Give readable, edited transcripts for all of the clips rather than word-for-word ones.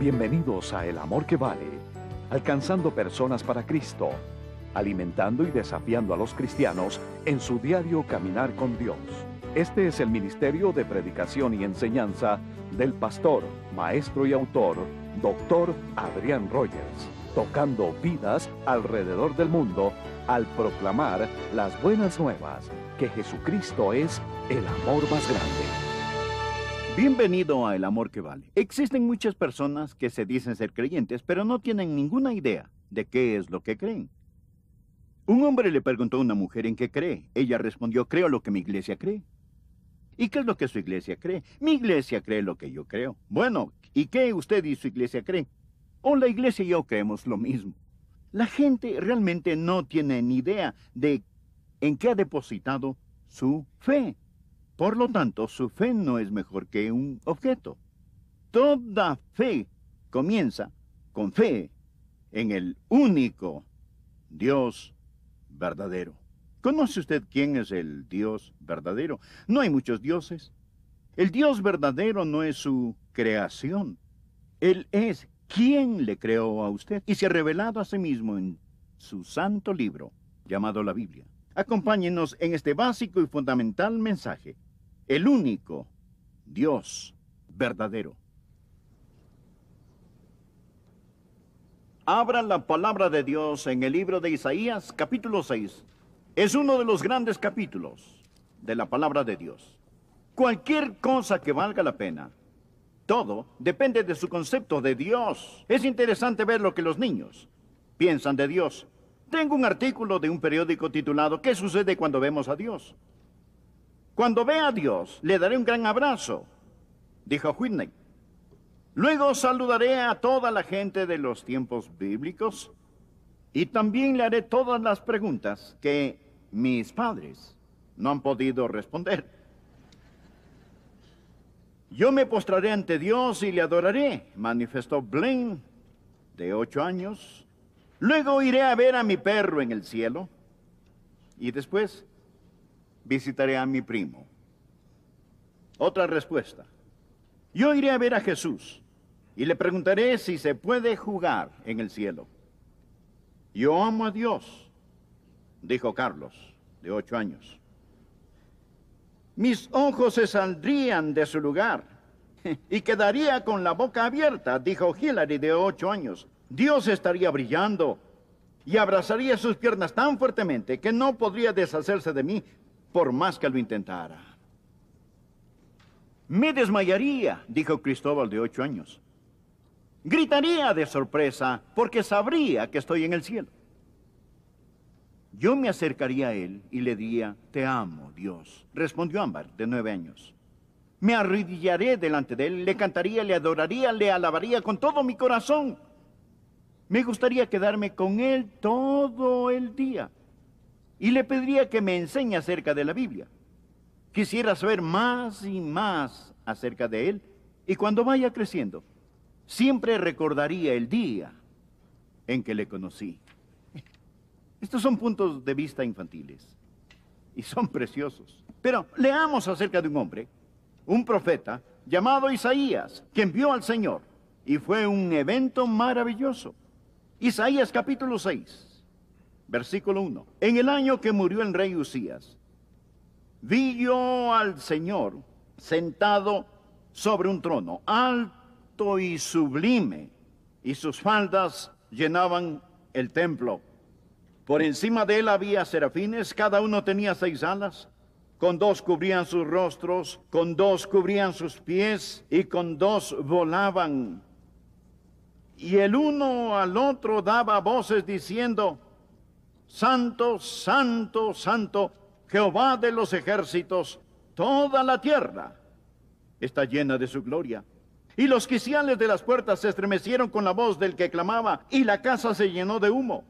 Bienvenidos a El Amor que Vale, alcanzando personas para Cristo, alimentando y desafiando a los cristianos en su diario caminar con Dios. Este es el ministerio de predicación y enseñanza del pastor, maestro y autor, Dr. Adrián Rogers, tocando vidas alrededor del mundo al proclamar las buenas nuevas, que Jesucristo es el amor más grande. Bienvenido a El Amor que Vale. Existen muchas personas que se dicen ser creyentes, pero no tienen ninguna idea de qué es lo que creen. Un hombre le preguntó a una mujer en qué cree. Ella respondió: creo lo que mi iglesia cree. ¿Y qué es lo que su iglesia cree? Mi iglesia cree lo que yo creo. Bueno, ¿y qué usted y su iglesia creen? O la iglesia y yo creemos lo mismo. La gente realmente no tiene ni idea de en qué ha depositado su fe. Por lo tanto, su fe no es mejor que un objeto. Toda fe comienza con fe en el único Dios verdadero. ¿Conoce usted quién es el Dios verdadero? No hay muchos dioses. El Dios verdadero no es su creación. Él es quien le creó a usted y se ha revelado a sí mismo en su santo libro, llamado la Biblia. Acompáñenos en este básico y fundamental mensaje. El único Dios verdadero. Abra la palabra de Dios en el libro de Isaías, capítulo 6. Es uno de los grandes capítulos de la palabra de Dios. Cualquier cosa que valga la pena, todo depende de su concepto de Dios. Es interesante ver lo que los niños piensan de Dios. Tengo un artículo de un periódico titulado ¿Qué sucede cuando vemos a Dios? Cuando vea a Dios, le daré un gran abrazo, dijo Whitney. Luego saludaré a toda la gente de los tiempos bíblicos y también le haré todas las preguntas que mis padres no han podido responder. Yo me postraré ante Dios y le adoraré, manifestó Blaine, de 8 años. Luego iré a ver a mi perro en el cielo y después visitaré a mi primo. Otra respuesta. Yo iré a ver a Jesús y le preguntaré si se puede jugar en el cielo. Yo amo a Dios, dijo Carlos, de 8 años. Mis ojos se saldrían de su lugar y quedaría con la boca abierta, dijo Hillary, de 8 años. Dios estaría brillando y abrazaría sus piernas tan fuertemente que no podría deshacerse de mí por más que lo intentara. Me desmayaría, dijo Cristóbal, de 8 años. Gritaría de sorpresa porque sabría que estoy en el cielo. Yo me acercaría a él y le diría: te amo, Dios, respondió Ámbar, de 9 años. Me arrodillaré delante de él, le cantaría, le adoraría, le alabaría con todo mi corazón. Me gustaría quedarme con él todo el día. Y le pediría que me enseñe acerca de la Biblia. Quisiera saber más y más acerca de él. Y cuando vaya creciendo, siempre recordaría el día en que le conocí. Estos son puntos de vista infantiles. Y son preciosos. Pero leamos acerca de un hombre, un profeta, llamado Isaías, quien vio al Señor. Y fue un evento maravilloso. Isaías capítulo 6. Versículo 1. En el año que murió el rey Usías, vi yo al Señor sentado sobre un trono, alto y sublime, y sus faldas llenaban el templo. Por encima de él había serafines, cada uno tenía 6 alas, con 2 cubrían sus rostros, con 2 cubrían sus pies, y con 2 volaban. Y el uno al otro daba voces diciendo: Santo, santo, santo, Jehová de los ejércitos, toda la tierra está llena de su gloria. Y los quiciales de las puertas se estremecieron con la voz del que clamaba, y la casa se llenó de humo.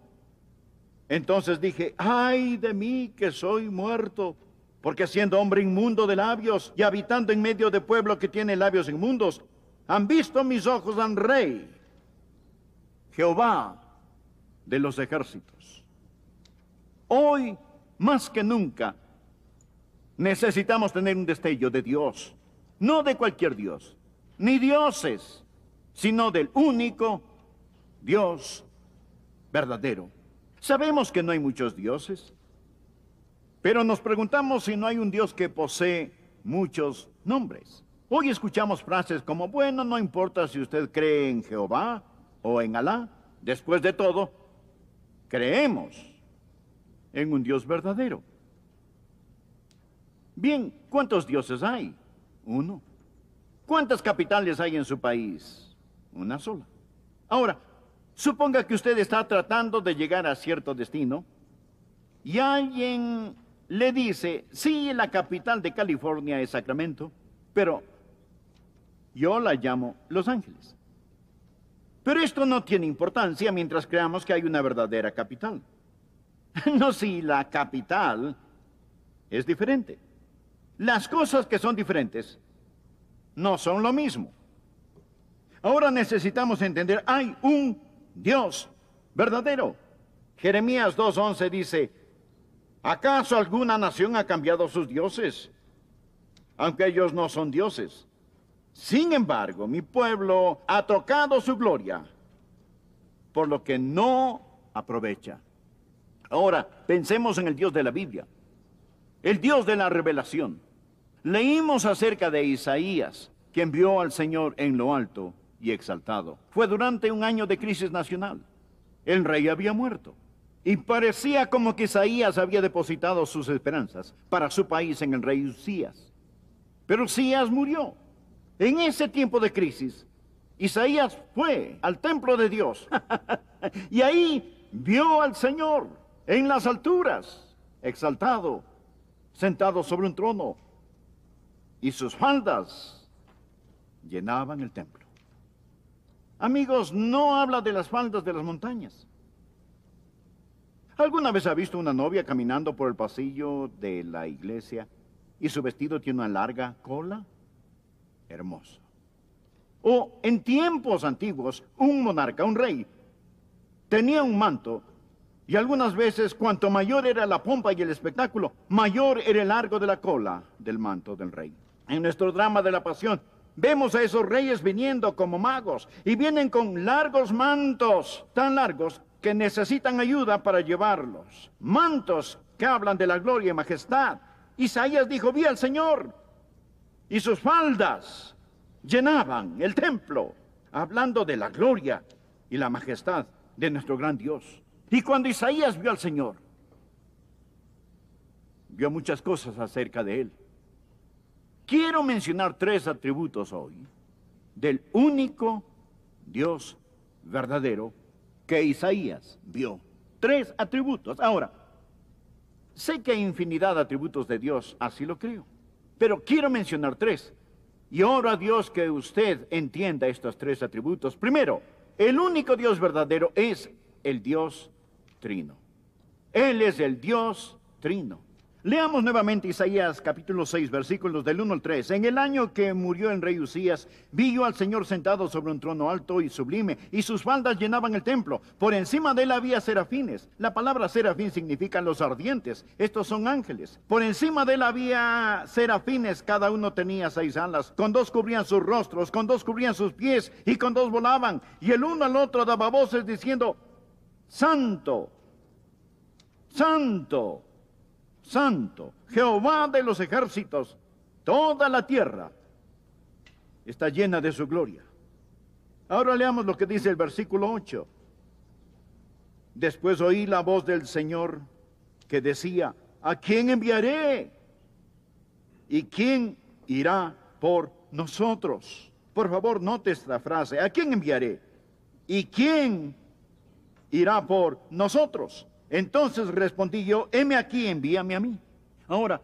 Entonces dije: ay de mí que soy muerto, porque siendo hombre inmundo de labios y habitando en medio de pueblo que tiene labios inmundos, han visto mis ojos al Rey, Jehová de los ejércitos. Hoy, más que nunca, necesitamos tener un destello de Dios, no de cualquier Dios, ni dioses, sino del único Dios verdadero. Sabemos que no hay muchos dioses, pero nos preguntamos si no hay un Dios que posee muchos nombres. Hoy escuchamos frases como, bueno, no importa si usted cree en Jehová o en Alá. Después de todo, creemos en un Dios verdadero. Bien, ¿cuántos dioses hay? Uno. ¿Cuántas capitales hay en su país? Una sola. Ahora, suponga que usted está tratando de llegar a cierto destino y alguien le dice, sí, la capital de California es Sacramento, pero yo la llamo Los Ángeles. Pero esto no tiene importancia mientras creamos que hay una verdadera capital. No, si la capital es diferente. Las cosas que son diferentes no son lo mismo. Ahora necesitamos entender, hay un Dios verdadero. Jeremías 2:11 dice, ¿acaso alguna nación ha cambiado sus dioses? Aunque ellos no son dioses. Sin embargo, mi pueblo ha tocado su gloria, por lo que no aprovecha. Ahora, pensemos en el Dios de la Biblia, el Dios de la revelación. Leímos acerca de Isaías, quien vio al Señor en lo alto y exaltado. Fue durante un año de crisis nacional. El rey había muerto. Y parecía como que Isaías había depositado sus esperanzas para su país en el rey Usías. Pero Usías murió. En ese tiempo de crisis, Isaías fue al templo de Dios. Y ahí vio al Señor en las alturas, exaltado, sentado sobre un trono. Y sus faldas llenaban el templo. Amigos, no habla de las faldas de las montañas. ¿Alguna vez ha visto una novia caminando por el pasillo de la iglesia y su vestido tiene una larga cola? Hermoso. O en tiempos antiguos, un monarca, un rey, tenía un manto y algunas veces cuanto mayor era la pompa y el espectáculo, mayor era el largo de la cola del manto del rey. En nuestro drama de la pasión, vemos a esos reyes viniendo como magos y vienen con largos mantos, tan largos que necesitan ayuda para llevarlos. Mantos que hablan de la gloria y majestad. Isaías dijo, vi al Señor y sus faldas llenaban el templo, hablando de la gloria y la majestad de nuestro gran Dios. Y cuando Isaías vio al Señor, vio muchas cosas acerca de él. Quiero mencionar 3 atributos hoy del único Dios verdadero que Isaías vio. 3 atributos. Ahora, sé que hay infinidad de atributos de Dios, así lo creo, pero quiero mencionar 3. Y oro a Dios que usted entienda estos 3 atributos. Primero, el único Dios verdadero es el Dios Trino. Él es el Dios Trino. Leamos nuevamente Isaías capítulo 6, versículos del 1 al 3. En el año que murió el rey Usías, vi yo al Señor sentado sobre un trono alto y sublime, y sus faldas llenaban el templo. Por encima de él había serafines. La palabra serafín significa los ardientes. Estos son ángeles. Por encima de él había serafines, cada uno tenía 6 alas. Con 2 cubrían sus rostros, con 2 cubrían sus pies, y con 2 volaban. Y el uno al otro daba voces diciendo, Santo, Santo, Santo, Jehová de los ejércitos, toda la tierra está llena de su gloria. Ahora leamos lo que dice el versículo 8. Después oí la voz del Señor que decía, ¿a quién enviaré? ¿Y quién irá por nosotros? Por favor, note esta frase, ¿a quién enviaré? ¿Y quién irá por nosotros? Entonces respondí yo, heme aquí, envíame a mí. Ahora,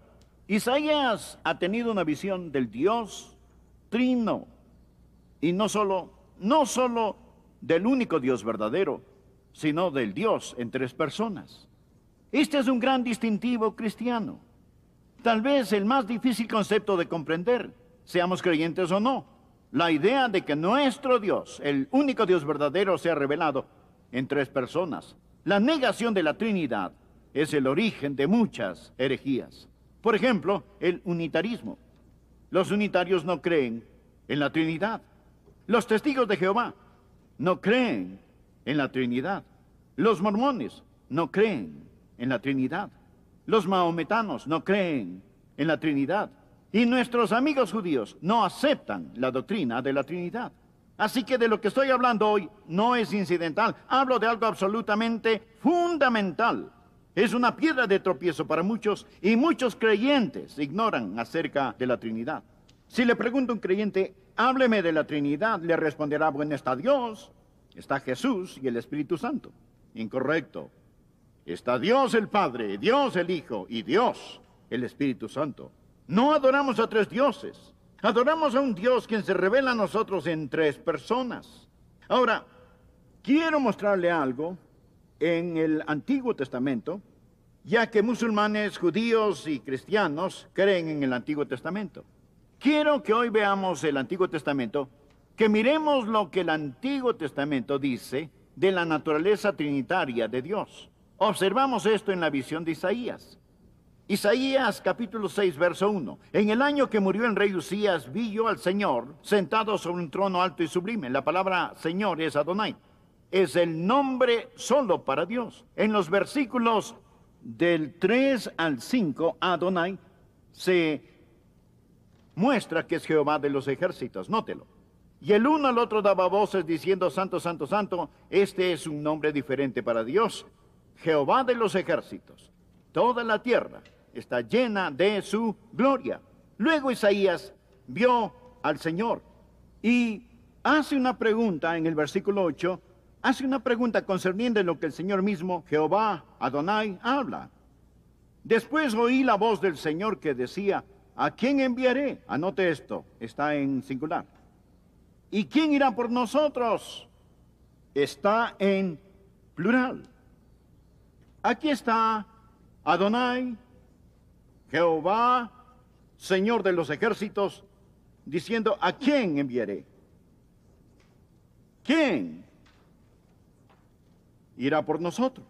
Isaías ha tenido una visión del Dios Trino. Y no solo del único Dios verdadero, sino del Dios en 3 personas. Este es un gran distintivo cristiano. Tal vez el más difícil concepto de comprender, seamos creyentes o no. La idea de que nuestro Dios, el único Dios verdadero, sea revelado en 3 personas. La negación de la Trinidad es el origen de muchas herejías. Por ejemplo, el unitarismo. Los unitarios no creen en la Trinidad. Los testigos de Jehová no creen en la Trinidad. Los mormones no creen en la Trinidad. Los mahometanos no creen en la Trinidad. Y nuestros amigos judíos no aceptan la doctrina de la Trinidad. Así que de lo que estoy hablando hoy no es incidental. Hablo de algo absolutamente fundamental. Es una piedra de tropiezo para muchos y muchos creyentes ignoran acerca de la Trinidad. Si le pregunto a un creyente, hábleme de la Trinidad, le responderá, bueno, está Dios, está Jesús y el Espíritu Santo. Incorrecto. Está Dios el Padre, Dios el Hijo y Dios el Espíritu Santo. No adoramos a tres dioses. Adoramos a un Dios quien se revela a nosotros en tres personas. Ahora, quiero mostrarle algo en el Antiguo Testamento, ya que musulmanes, judíos y cristianos creen en el Antiguo Testamento. Quiero que hoy veamos el Antiguo Testamento, que miremos lo que el Antiguo Testamento dice de la naturaleza trinitaria de Dios. Observamos esto en la visión de Isaías. Isaías capítulo 6, verso 1. En el año que murió el rey Usías, vi yo al Señor sentado sobre un trono alto y sublime. La palabra Señor es Adonai. Es el nombre solo para Dios. En los versículos del 3 al 5, Adonai se muestra que es Jehová de los ejércitos. Nótelo. Y el uno al otro daba voces diciendo, Santo, Santo, Santo. Este es un nombre diferente para Dios. Jehová de los ejércitos. Toda la tierra está llena de su gloria. Luego Isaías vio al Señor y hace una pregunta en el versículo 8, hace una pregunta concerniente lo que el Señor mismo, Jehová, Adonai, habla. Después oí la voz del Señor que decía, ¿a quién enviaré? Anote esto, está en singular. ¿Y quién irá por nosotros? Está en plural. Aquí está Adonai, Jehová, Señor de los ejércitos, diciendo, ¿a quién enviaré? ¿Quién irá por nosotros?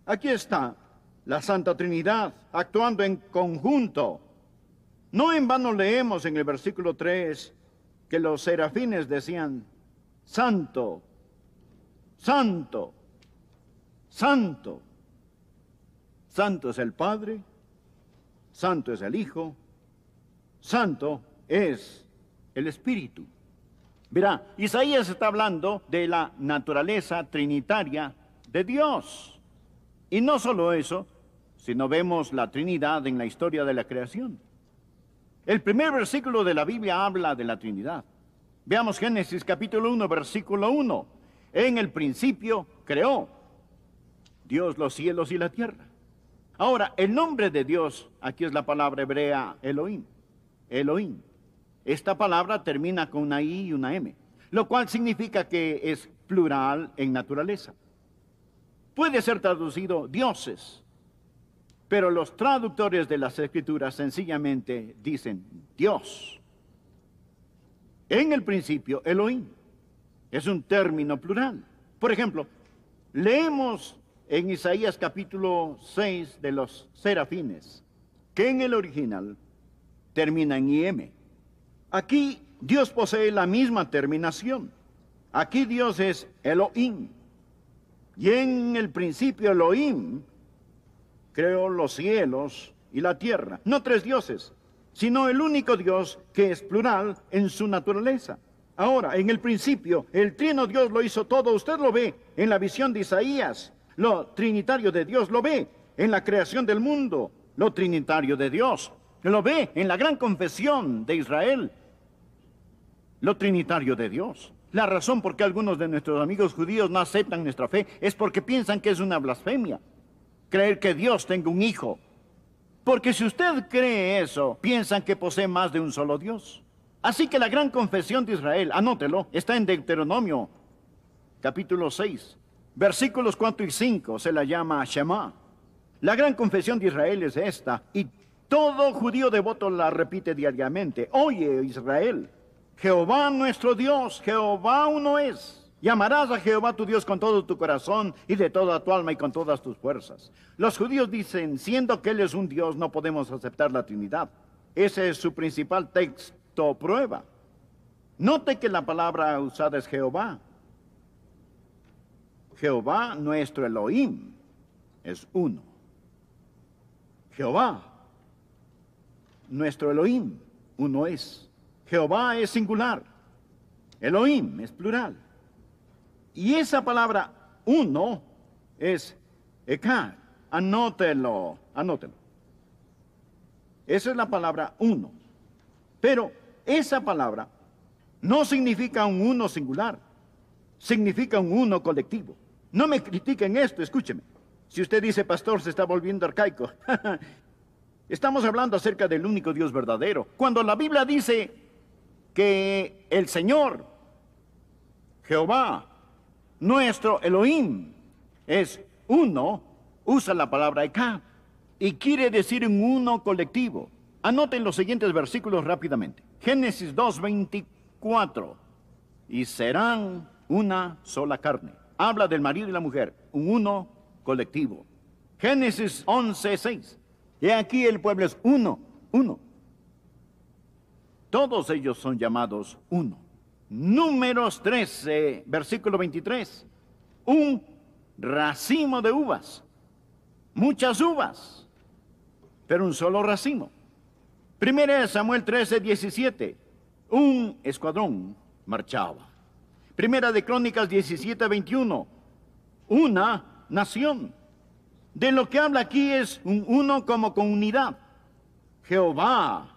Aquí está la Santa Trinidad actuando en conjunto. No en vano leemos en el versículo 3 que los serafines decían, Santo, Santo, Santo. Santo es el Padre, Santo es el Hijo, Santo es el Espíritu. Verá, Isaías está hablando de la naturaleza trinitaria de Dios. Y no solo eso, sino vemos la Trinidad en la historia de la creación. El primer versículo de la Biblia habla de la Trinidad. Veamos Génesis capítulo 1, versículo 1. En el principio creó Dios los cielos y la tierra. Ahora, el nombre de Dios, aquí es la palabra hebrea Elohim. Elohim. Esta palabra termina con una I y una M, lo cual significa que es plural en naturaleza. Puede ser traducido dioses, pero los traductores de las Escrituras sencillamente dicen Dios. En el principio, Elohim es un término plural. Por ejemplo, leemos en Isaías capítulo 6 de los serafines, que en el original termina en IM. Aquí Dios posee la misma terminación. Aquí Dios es Elohim. Y en el principio Elohim creó los cielos y la tierra. No tres dioses, sino el único Dios que es plural en su naturaleza. Ahora, en el principio, el trino Dios lo hizo todo. Usted lo ve en la visión de Isaías. Lo trinitario de Dios lo ve en la creación del mundo. Lo trinitario de Dios lo ve en la gran confesión de Israel. Lo trinitario de Dios. La razón por qué algunos de nuestros amigos judíos no aceptan nuestra fe es porque piensan que es una blasfemia creer que Dios tenga un hijo. Porque si usted cree eso, piensan que posee más de un solo Dios. Así que la gran confesión de Israel, anótelo, está en Deuteronomio, capítulo 6, versículos 4 y 5, se la llama Shema. La gran confesión de Israel es esta, y todo judío devoto la repite diariamente. Oye, Israel, Jehová nuestro Dios, Jehová uno es. Y amarás a Jehová tu Dios con todo tu corazón y de toda tu alma y con todas tus fuerzas. Los judíos dicen, siendo que Él es un Dios, no podemos aceptar la Trinidad. Ese es su principal puesto a prueba. Note que la palabra usada es Jehová. Jehová, nuestro Elohim, es uno. Jehová, nuestro Elohim, uno es. Jehová es singular. Elohim es plural. Y esa palabra uno es Echad. Anótelo, anótelo. Esa es la palabra uno. Pero esa palabra no significa un uno singular. Significa un uno colectivo. No me critiquen esto, escúcheme. Si usted dice, pastor, se está volviendo arcaico. Estamos hablando acerca del único Dios verdadero. Cuando la Biblia dice que el Señor, Jehová, nuestro Elohim, es uno, usa la palabra Echad y quiere decir un uno colectivo. Anoten los siguientes versículos rápidamente. Génesis 2:24. Y serán una sola carne. Habla del marido y la mujer, un uno colectivo. Génesis 11:6. Y aquí el pueblo es uno. Todos ellos son llamados uno. Números 13, versículo 23. Un racimo de uvas. Muchas uvas, pero un solo racimo. Primera de Samuel 13:17. Un escuadrón marchaba. Primera de Crónicas 17:21. Una nación. De lo que habla aquí es un uno como comunidad. Jehová,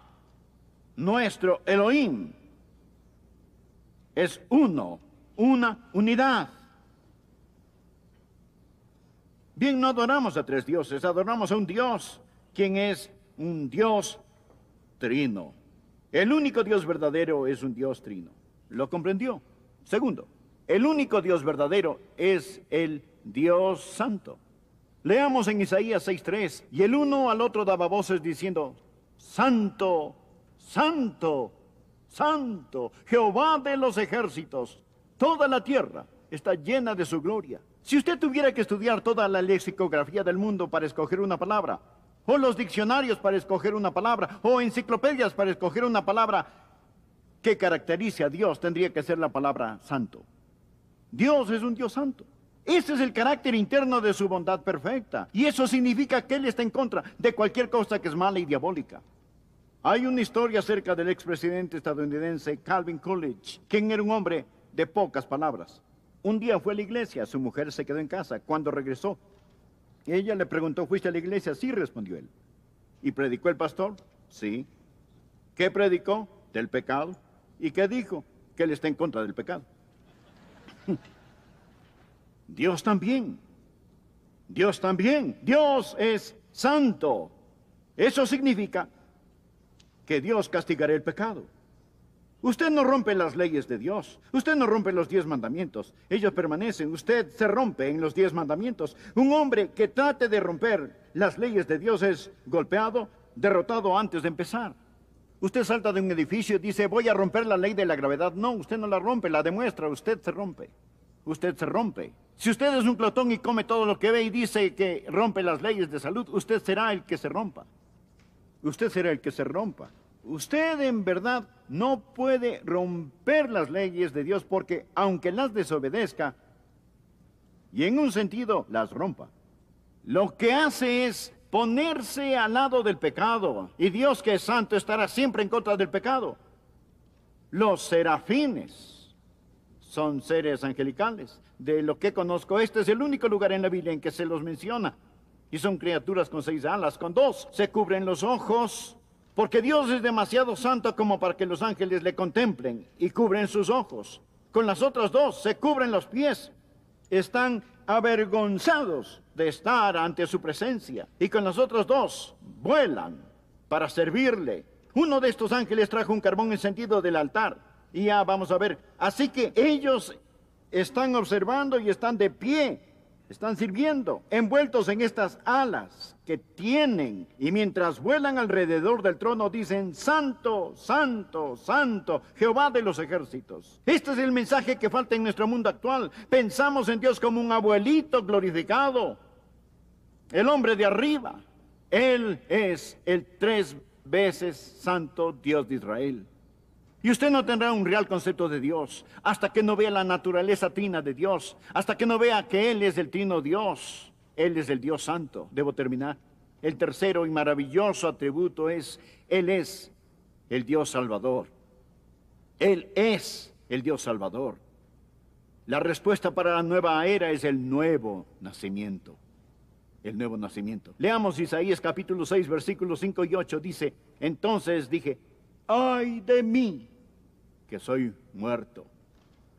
nuestro Elohim, es uno, una unidad. Bien, no adoramos a tres dioses, adoramos a un Dios, quien es un Dios trino. El único Dios verdadero es un Dios trino. ¿Lo comprendió? Segundo, el único Dios verdadero es el Dios santo. Leamos en Isaías 6:3, y el uno al otro daba voces diciendo, Santo, Santo, Santo, Jehová de los ejércitos. Toda la tierra está llena de su gloria. Si usted tuviera que estudiar toda la lexicografía del mundo para escoger una palabra, o los diccionarios para escoger una palabra, o enciclopedias para escoger una palabra que caracterice a Dios, tendría que ser la palabra santo. Dios es un Dios santo. Ese es el carácter interno de su bondad perfecta. Y eso significa que Él está en contra de cualquier cosa que es mala y diabólica. Hay una historia acerca del expresidente estadounidense Calvin Coolidge, quien era un hombre de pocas palabras. Un día fue a la iglesia, su mujer se quedó en casa. Cuando regresó, ella le preguntó, ¿fuiste a la iglesia? Sí, respondió él. ¿Y predicó el pastor? Sí. ¿Qué predicó? Del pecado. ¿Y qué dijo? Que él está en contra del pecado. Dios también. Dios también. Dios es santo. Eso significa que Dios castigará el pecado. Usted no rompe las leyes de Dios. Usted no rompe los 10 mandamientos. Ellos permanecen. Usted se rompe en los 10 mandamientos. Un hombre que trate de romper las leyes de Dios es golpeado, derrotado antes de empezar. Usted salta de un edificio y dice, voy a romper la ley de la gravedad. No, usted no la rompe, la demuestra. Usted se rompe. Usted se rompe. Si usted es un glotón y come todo lo que ve y dice que rompe las leyes de salud, usted será el que se rompa. Usted será el que se rompa. Usted en verdad no puede romper las leyes de Dios porque aunque las desobedezca y en un sentido las rompa, lo que hace es ponerse al lado del pecado, y Dios que es santo estará siempre en contra del pecado. Los serafines son seres angelicales. De lo que conozco, este es el único lugar en la Biblia en que se los menciona. Y son criaturas con 6 alas, con 2 se cubren los ojos, porque Dios es demasiado santo como para que los ángeles le contemplen y cubren sus ojos. Con las otras 2 se cubren los pies. Están avergonzados de estar ante su presencia. Y con las otras 2 vuelan para servirle. Uno de estos ángeles trajo un carbón encendido del altar. Y ya vamos a ver. Así que ellos están observando y están de pie. Están sirviendo, envueltos en estas alas que tienen. Y mientras vuelan alrededor del trono dicen, Santo, Santo, Santo, Jehová de los ejércitos. Este es el mensaje que falta en nuestro mundo actual. Pensamos en Dios como un abuelito glorificado. El hombre de arriba. Él es el 3 veces santo Dios de Israel. Y usted no tendrá un real concepto de Dios hasta que no vea la naturaleza trina de Dios, hasta que no vea que Él es el trino Dios, Él es el Dios santo. Debo terminar. El tercero y maravilloso atributo es, Él es el Dios Salvador. Él es el Dios Salvador. La respuesta para la nueva era es el nuevo nacimiento. El nuevo nacimiento. Leamos Isaías capítulo 6, versículos 5 y 8. Dice, entonces dije, ¡ay de mí, que soy muerto!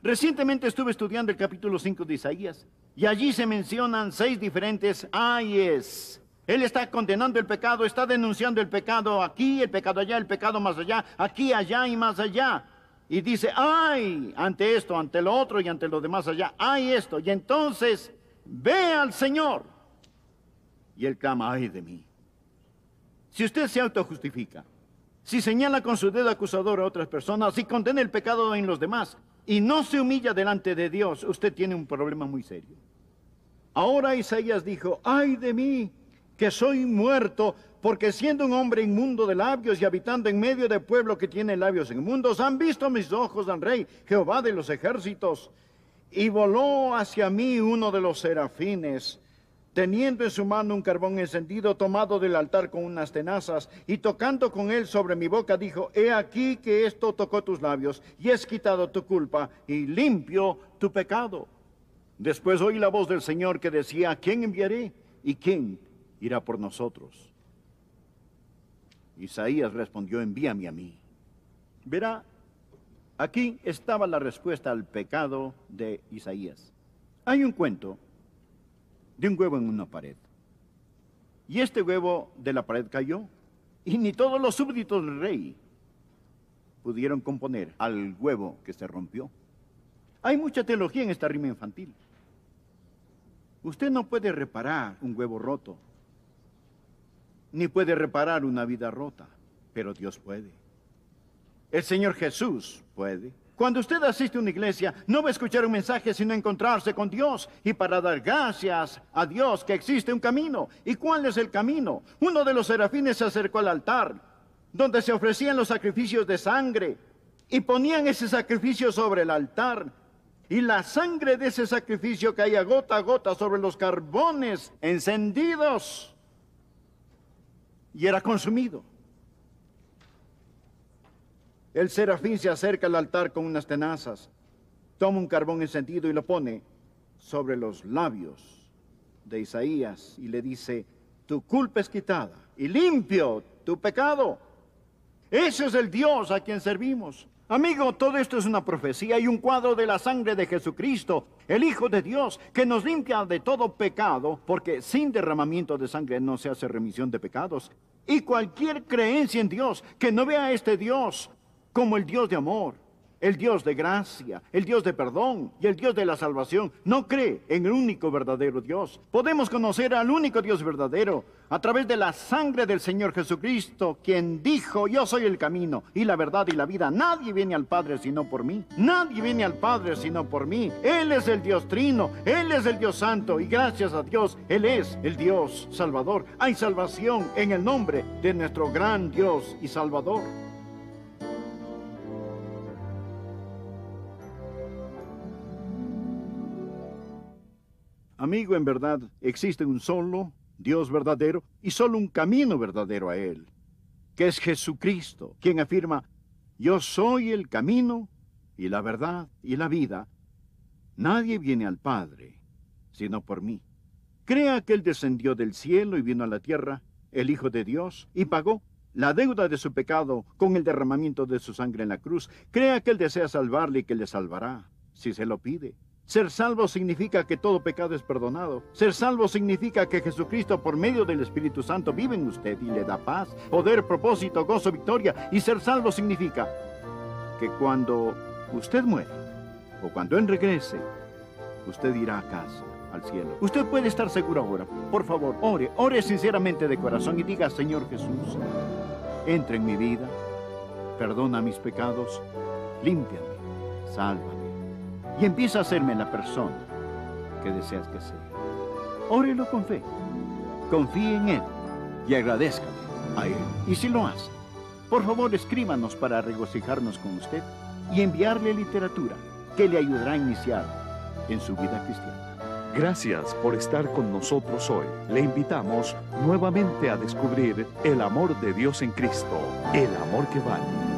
Recientemente estuve estudiando el capítulo 5 de Isaías, y allí se mencionan 6 diferentes ayes. Él está condenando el pecado, está denunciando el pecado aquí, el pecado allá, el pecado más allá, aquí, allá y más allá. Y dice, ¡ay! Ante esto, ante lo otro y ante lo demás allá, ¡ay esto! Y entonces ve al Señor. Y Él clama, ¡ay de mí! Si usted se autojustifica, si señala con su dedo acusador a otras personas, si condena el pecado en los demás y no se humilla delante de Dios, usted tiene un problema muy serio. Ahora Isaías dijo, ¡ay de mí, que soy muerto! Porque siendo un hombre inmundo de labios y habitando en medio de pueblo que tiene labios inmundos, han visto mis ojos al Rey, Jehová de los ejércitos. Y voló hacia mí uno de los serafines, teniendo en su mano un carbón encendido tomado del altar con unas tenazas, y tocando con él sobre mi boca, dijo, he aquí que esto tocó tus labios, y es quitado tu culpa, y limpio tu pecado. Después oí la voz del Señor que decía, ¿a quién enviaré? ¿Y quién irá por nosotros? Isaías respondió, envíame a mí. Verá, aquí estaba la respuesta al pecado de Isaías. Hay un cuento de un huevo en una pared. Y este huevo de la pared cayó. Y ni todos los súbditos del rey pudieron componer al huevo que se rompió. Hay mucha teología en esta rima infantil. Usted no puede reparar un huevo roto, ni puede reparar una vida rota, pero Dios puede. El Señor Jesús puede. Cuando usted asiste a una iglesia, no va a escuchar un mensaje, sino encontrarse con Dios. Y para dar gracias a Dios que existe un camino. ¿Y cuál es el camino? Uno de los serafines se acercó al altar, donde se ofrecían los sacrificios de sangre. Y ponían ese sacrificio sobre el altar. Y la sangre de ese sacrificio caía gota a gota sobre los carbones encendidos. Y era consumido. El serafín se acerca al altar con unas tenazas, toma un carbón encendido y lo pone sobre los labios de Isaías y le dice, tu culpa es quitada y limpio tu pecado. Ese es el Dios a quien servimos. Amigo, todo esto es una profecía y un cuadro de la sangre de Jesucristo, el Hijo de Dios, que nos limpia de todo pecado, porque sin derramamiento de sangre no se hace remisión de pecados. Y cualquier creencia en Dios que no vea a este Dios como el Dios de amor, el Dios de gracia, el Dios de perdón y el Dios de la salvación, no cree en el único verdadero Dios. Podemos conocer al único Dios verdadero a través de la sangre del Señor Jesucristo, quien dijo, yo soy el camino y la verdad y la vida. Nadie viene al Padre sino por mí. Nadie viene al Padre sino por mí. Él es el Dios trino, Él es el Dios santo y gracias a Dios, Él es el Dios salvador. Hay salvación en el nombre de nuestro gran Dios y Salvador. Amigo, en verdad, existe un solo Dios verdadero y solo un camino verdadero a Él, que es Jesucristo, quien afirma, yo soy el camino y la verdad y la vida. Nadie viene al Padre, sino por mí. Crea que Él descendió del cielo y vino a la tierra, el Hijo de Dios, y pagó la deuda de su pecado con el derramamiento de su sangre en la cruz. Crea que Él desea salvarle y que le salvará, si se lo pide. Ser salvo significa que todo pecado es perdonado. Ser salvo significa que Jesucristo, por medio del Espíritu Santo, vive en usted y le da paz, poder, propósito, gozo, victoria. Y ser salvo significa que cuando usted muere, o cuando Él regrese, usted irá a casa, al cielo. Usted puede estar seguro ahora. Por favor, ore sinceramente de corazón y diga, Señor Jesús, entra en mi vida, perdona mis pecados, límpiame, sálvame. Y empieza a hacerme la persona que deseas que sea. Órelo con fe. Confíe en Él y agradézcale a Él. Y si lo hace, Por favor, escríbanos para regocijarnos con usted y enviarle literatura que le ayudará a iniciar en su vida cristiana. Gracias por estar con nosotros hoy. Le invitamos nuevamente a descubrir el amor de Dios en Cristo, el amor que vale.